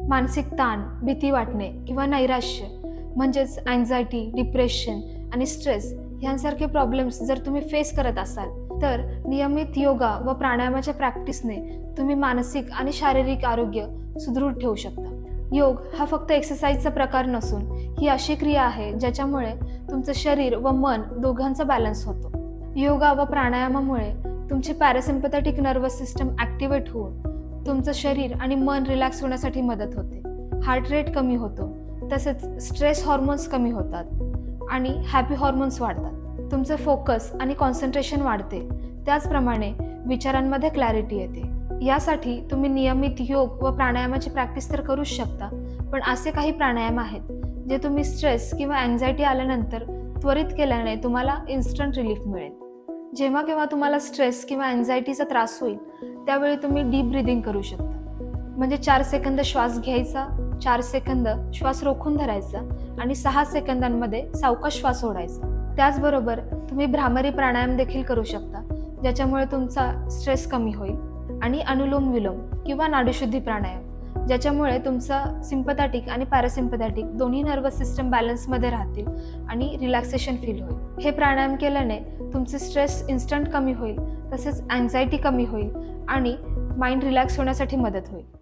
मानसिक ताण, भीती वाटणे किंवा नैराश्य म्हणजेच अँझायटी, डिप्रेशन आणि स्ट्रेस यांसारखे प्रॉब्लेम्स जर तुम्ही फेस करत असाल तर नियमित योगा व प्राणायामाच्या प्रॅक्टिसने तुम्ही मानसिक आणि शारीरिक आरोग्य सुदृढ ठेवू शकता. योग हा फक्त एक्सरसाइजचा प्रकार नसून ही अशी क्रिया आहे ज्याच्यामुळे तुमचं शरीर व मन दोघांचा बॅलन्स होतो. योगा व प्राणायामामुळे तुमची पॅरासिम्पॅथेटिक नर्वस सिस्टम ॲक्टिवेट होऊन तुमचं शरीर आणि मन रिलॅक्स होण्यासाठी मदत होते. हार्ट रेट कमी होतो, तसेच स्ट्रेस हॉर्मोन्स कमी होतात आणि हॅपी हॉर्मोन्स वाढतात. तुमचं फोकस आणि कॉन्सन्ट्रेशन वाढते, त्याचप्रमाणे विचारांमध्ये क्लॅरिटी येते. यासाठी तुम्ही नियमित योग व प्राणायामाची प्रॅक्टिस तर करूच शकता, पण असे काही प्राणायाम आहेत जे तुम्ही स्ट्रेस किंवा अँझायटी आल्यानंतर त्वरित केल्याने तुम्हाला इन्स्टंट रिलीफ मिळेल. जेव्हा केव्हा तुम्हाला स्ट्रेस किंवा अँझायटीचा त्रास होईल त्यावेळी तुम्ही डीप ब्रीदिंग करू शकता. म्हणजे 4 सेकंद श्वास घ्यायचा, 4 सेकंद श्वास रोखून धरायचा आणि 6 सेकंदांमध्ये सावकाश श्वास सोडायचा. त्याचबरोबर तुम्ही भ्रामरी प्राणायाम देखील करू शकता, ज्याच्यामुळे तुमचा स्ट्रेस कमी होईल. आणि अनुलोम विलोम किंवा नाडीशुद्धी प्राणायाम, ज्याच्यामुळे तुमचा सिम्पॅथॅटिक आणि पॅरासिम्पॅथॅटिक दोन्ही नर्वस सिस्टम बॅलन्समध्ये राहतील आणि रिलॅक्सेशन फील होईल. हे प्राणायाम केल्याने तुमचे स्ट्रेस इन्स्टंट कमी होईल, तसेच अँझायटी कमी होईल आणि माइंड रिलॅक्स होण्यासाठी मदत होईल.